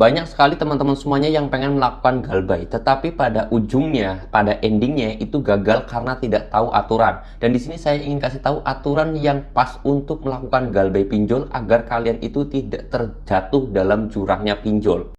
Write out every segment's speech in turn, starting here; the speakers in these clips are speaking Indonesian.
Banyak sekali teman-teman semuanya yang pengen melakukan galbay, tetapi pada ujungnya, pada endingnya itu gagal karena tidak tahu aturan. Dan di sini saya ingin kasih tahu aturan yang pas untuk melakukan galbay pinjol agar kalian itu tidak terjatuh dalam jurangnya pinjol.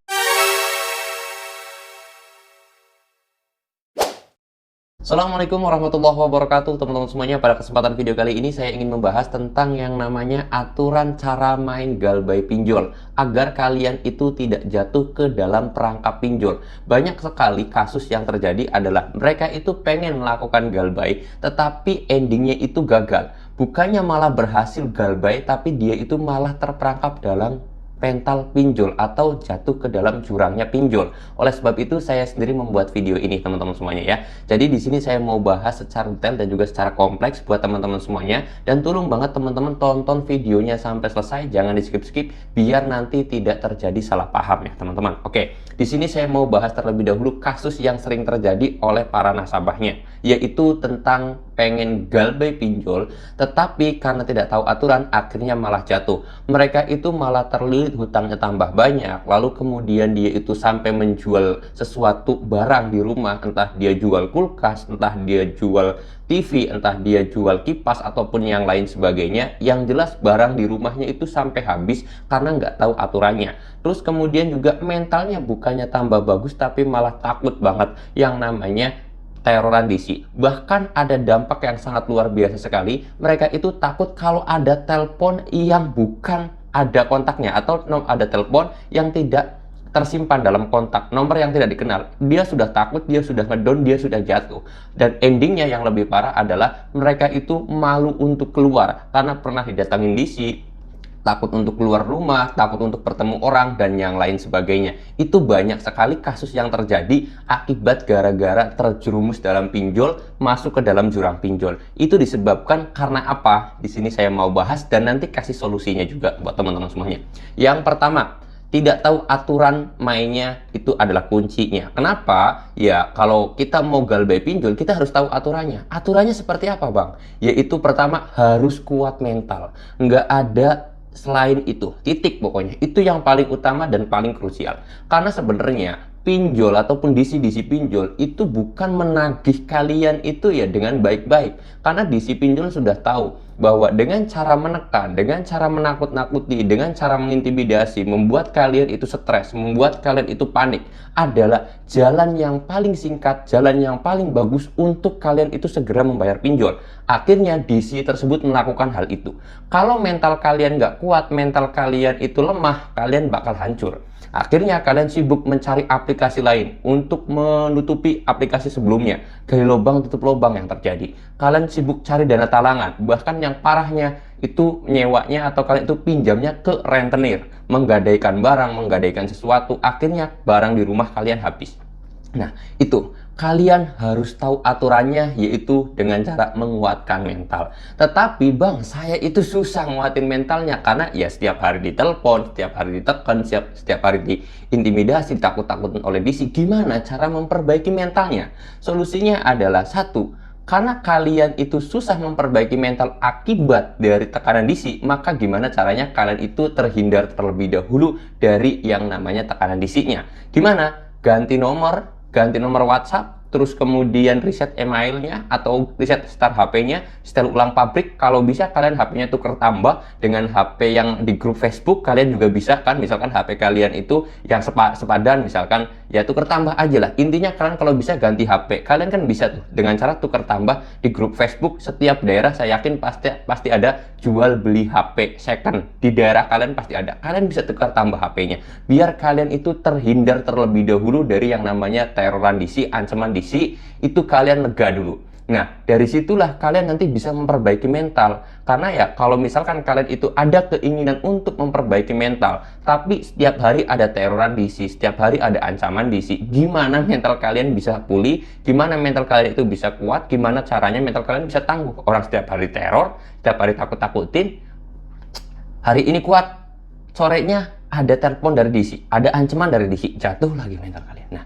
Assalamualaikum warahmatullahi wabarakatuh teman-teman semuanya. Pada kesempatan video kali ini saya ingin membahas tentang yang namanya aturan cara main galbay pinjol agar kalian itu tidak jatuh ke dalam perangkap pinjol. Banyak sekali kasus yang terjadi adalah mereka itu pengen melakukan galbay tetapi endingnya itu gagal. Bukannya malah berhasil galbay, tapi dia itu malah terperangkap dalam pental pinjol atau jatuh ke dalam jurangnya pinjol. Oleh sebab itu saya sendiri membuat video ini teman-teman semuanya ya. Jadi di sini saya mau bahas secara detail dan juga secara kompleks buat teman-teman semuanya, dan tolong banget teman-teman tonton videonya sampai selesai, jangan di skip-skip biar nanti tidak terjadi salah paham ya teman-teman. Oke, di sini saya mau bahas terlebih dahulu kasus yang sering terjadi oleh para nasabahnya, yaitu tentang pengen galbay pinjol tetapi karena tidak tahu aturan akhirnya malah jatuh. Mereka itu malah terlilit hutangnya tambah banyak, lalu kemudian dia itu sampai menjual sesuatu barang di rumah, entah dia jual kulkas, entah dia jual TV, entah dia jual kipas ataupun yang lain sebagainya. Yang jelas barang di rumahnya itu sampai habis karena nggak tahu aturannya. Terus kemudian juga mentalnya bukannya tambah bagus tapi malah takut banget yang namanya teroran DC. Bahkan ada dampak yang sangat luar biasa sekali. Mereka itu takut kalau ada telepon yang bukan ada kontaknya, atau ada telepon yang tidak tersimpan dalam kontak, nomor yang tidak dikenal. Dia sudah takut, dia sudah ngedown, dia sudah jatuh. Dan endingnya yang lebih parah adalah mereka itu malu untuk keluar karena pernah didatangin DC, takut untuk keluar rumah, takut untuk bertemu orang, dan yang lain sebagainya. Itu banyak sekali kasus yang terjadi akibat gara-gara terjerumus dalam pinjol, masuk ke dalam jurang pinjol. Itu disebabkan karena apa? Di sini saya mau bahas dan nanti kasih solusinya juga buat teman-teman semuanya. Yang pertama, tidak tahu aturan mainnya itu adalah kuncinya. Kenapa? Ya, kalau kita mau galbay pinjol, kita harus tahu aturannya. Aturannya seperti apa, Bang? Yaitu pertama, harus kuat mental. Nggak ada selain itu, titik pokoknya. Itu yang paling utama dan paling krusial. Karena sebenarnya pinjol ataupun DC-DC pinjol itu bukan menagih kalian itu ya dengan baik-baik. Karena DC pinjol sudah tahu bahwa dengan cara menekan, dengan cara menakut-nakuti, dengan cara mengintimidasi, membuat kalian itu stres, membuat kalian itu panik, adalah jalan yang paling singkat, jalan yang paling bagus untuk kalian itu segera membayar pinjol. Akhirnya DC tersebut melakukan hal itu. Kalau mental kalian nggak kuat, mental kalian itu lemah, kalian bakal hancur. Akhirnya kalian sibuk mencari aplikasi lain untuk menutupi aplikasi sebelumnya. Gali lubang tutup lubang yang terjadi. Kalian sibuk cari dana talangan. Bahkan yang parahnya itu nyewanya atau kalian itu pinjamnya ke rentenir. Menggadaikan barang, menggadaikan sesuatu. Akhirnya barang di rumah kalian habis. Nah, itu kalian harus tahu aturannya, yaitu dengan cara menguatkan mental. Tetapi Bang, saya itu susah nguatin mentalnya karena ya setiap hari ditelepon, setiap hari ditekan, setiap hari diintimidasi, takut-takutin oleh DC. Gimana cara memperbaiki mentalnya? Solusinya adalah satu, karena kalian itu susah memperbaiki mental akibat dari tekanan DC, maka gimana caranya kalian itu terhindar terlebih dahulu dari yang namanya tekanan DC-nya? Gimana? Ganti nomor WhatsApp, terus kemudian reset emailnya atau reset start HP-nya, setel ulang pabrik. Kalau bisa kalian HP-nya tuker tambah dengan HP yang di grup Facebook. Kalian juga bisa kan, misalkan HP kalian itu yang sepadan, misalkan ya tuker tambah aja lah. Intinya kalian kalau bisa ganti HP. Kalian kan bisa tuh dengan cara tuker tambah di grup Facebook. Setiap daerah saya yakin pasti ada jual beli HP second. Di daerah kalian pasti ada. Kalian bisa tukar tambah HP-nya biar kalian itu terhindar terlebih dahulu dari yang namanya teroran DC, ancaman DC. Itu kalian lega dulu. Nah, dari situlah kalian nanti bisa memperbaiki mental. Karena ya, kalau misalkan kalian itu ada keinginan untuk memperbaiki mental, tapi setiap hari ada teroran DC, setiap hari ada ancaman DC, gimana mental kalian bisa pulih? Gimana mental kalian itu bisa kuat? Gimana caranya mental kalian bisa tangguh? Orang setiap hari teror, setiap hari takut-takutin, hari ini kuat, sorenya ada telepon dari DC, ada ancaman dari DC, jatuh lagi mental kalian. Nah,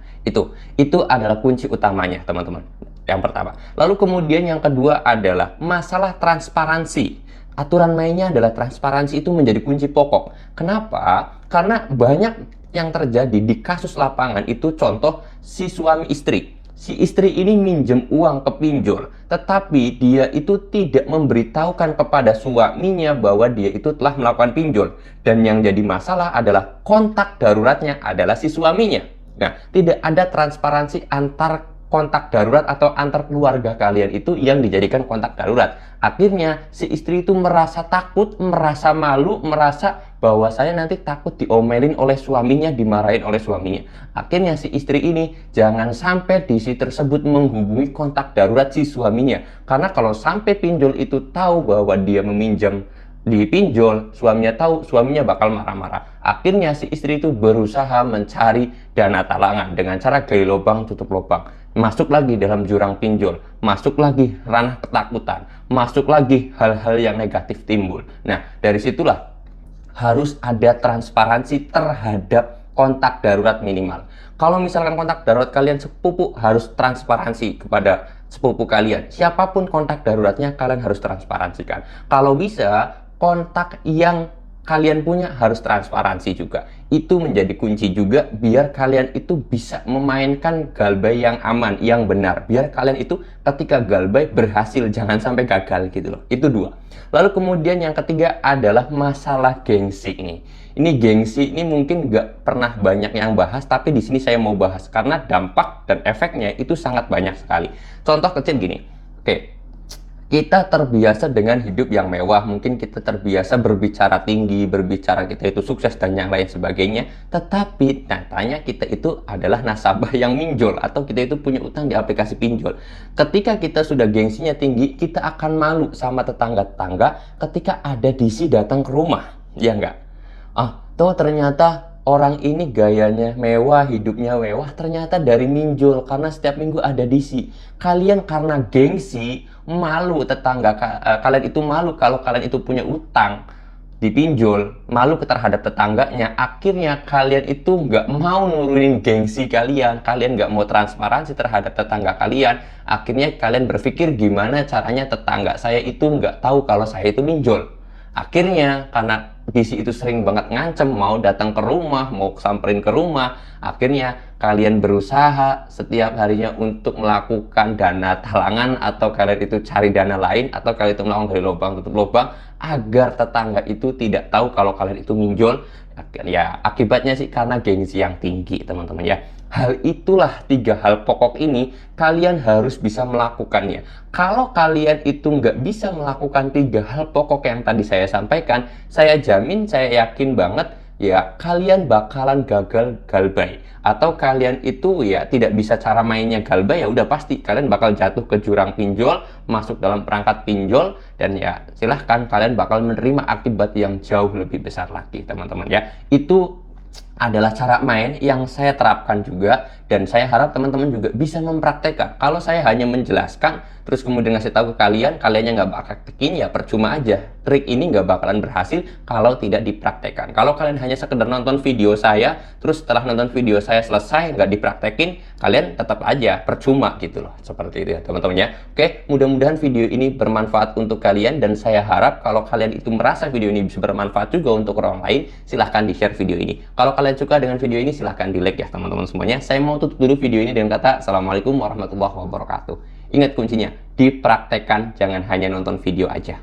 itu adalah kunci utamanya, teman-teman. Yang pertama. Lalu kemudian yang kedua adalah masalah transparansi. Aturan mainnya adalah transparansi, itu menjadi kunci pokok. Kenapa? Karena banyak yang terjadi di kasus lapangan itu contoh si suami istri. Si istri ini minjem uang ke pinjol, tetapi dia itu tidak memberitahukan kepada suaminya bahwa dia itu telah melakukan pinjol. Dan yang jadi masalah adalah kontak daruratnya adalah si suaminya. Nah, tidak ada transparansi antar kontak darurat atau antar keluarga kalian itu yang dijadikan kontak darurat. Akhirnya si istri itu merasa takut, merasa malu, merasa bahwa saya nanti takut diomelin oleh suaminya, dimarahin oleh suaminya. Akhirnya si istri ini jangan sampai di si tersebut menghubungi kontak darurat si suaminya. Karena kalau sampai pinjol itu tahu bahwa dia meminjam di pinjol, suaminya tahu, suaminya bakal marah-marah. Akhirnya si istri itu berusaha mencari dana talangan dengan cara gali lubang tutup lubang, masuk lagi dalam jurang pinjol, masuk lagi ranah ketakutan, masuk lagi hal-hal yang negatif timbul. Nah, dari situlah harus ada transparansi terhadap kontak darurat minimal. Kalau misalkan kontak darurat kalian sepupu, harus transparansi kepada sepupu kalian. Siapapun kontak daruratnya, kalian harus transparansikan. Kalau bisa, kontak yang kalian punya harus transparansi juga. Itu menjadi kunci juga biar kalian itu bisa memainkan galbay yang aman, yang benar. Biar kalian itu ketika galbay berhasil, jangan sampai gagal gitu loh. Itu dua. Lalu kemudian yang ketiga adalah masalah gengsi ini. Ini gengsi ini mungkin nggak pernah banyak yang bahas, tapi di sini saya mau bahas karena dampak dan efeknya itu sangat banyak sekali. Contoh kecil gini. Oke. Kita terbiasa dengan hidup yang mewah, mungkin kita terbiasa berbicara tinggi, berbicara kita itu sukses dan yang lain sebagainya. Tetapi nyatanya kita itu adalah nasabah yang minjol atau kita itu punya utang di aplikasi pinjol. Ketika kita sudah gengsinya tinggi, kita akan malu sama tetangga-tetangga ketika ada DC datang ke rumah, ya enggak? Tuh ternyata orang ini gayanya mewah, hidupnya mewah, ternyata dari minjol karena setiap minggu ada DC. Kalian karena gengsi, malu tetangga kalian itu malu kalau kalian itu punya utang dipinjol, malu terhadap tetangganya. Akhirnya kalian itu nggak mau nurunin gengsi kalian, kalian nggak mau transparansi terhadap tetangga kalian. Akhirnya kalian berpikir gimana caranya tetangga saya itu nggak tahu kalau saya itu minjol. Akhirnya karena DC itu sering banget ngancem, mau datang ke rumah, mau samperin ke rumah. Akhirnya kalian berusaha setiap harinya untuk melakukan dana talangan, atau kalian itu cari dana lain, atau kalian itu melakukan dari lubang tutup lubang agar tetangga itu tidak tahu kalau kalian itu minjol. Ya akibatnya sih karena gengsi yang tinggi, teman-teman ya. Hal itulah, tiga hal pokok ini kalian harus bisa melakukannya. Kalau kalian itu nggak bisa melakukan tiga hal pokok yang tadi saya sampaikan, saya jamin, saya yakin banget ya kalian bakalan gagal galbay. Atau kalian itu ya tidak bisa cara mainnya galbay, ya udah pasti kalian bakal jatuh ke jurang pinjol, masuk dalam perangkat pinjol, dan ya silahkan kalian bakal menerima akibat yang jauh lebih besar lagi, teman-teman ya. Itu adalah cara main yang saya terapkan juga, dan saya harap teman-teman juga bisa mempraktekkan. Kalau saya hanya menjelaskan terus kemudian ngasih tahu ke kalian, kaliannya nggak bakal praktekin, ya percuma aja. Trik ini nggak bakalan berhasil kalau tidak dipraktekkan. Kalau kalian hanya sekedar nonton video saya, terus setelah nonton video saya selesai nggak dipraktekin, kalian tetap aja percuma gitu loh. Seperti itu ya teman-teman ya. Oke, mudah-mudahan video ini bermanfaat untuk kalian, dan saya harap kalau kalian itu merasa video ini bisa bermanfaat juga untuk orang lain, silahkan di-share video ini. Kalau kalian suka dengan video ini, silahkan di-like ya teman-teman semuanya. Saya mau tutup dulu video ini dengan kata Assalamualaikum warahmatullahi wabarakatuh. Ingat kuncinya, dipraktekkan, jangan hanya nonton video aja.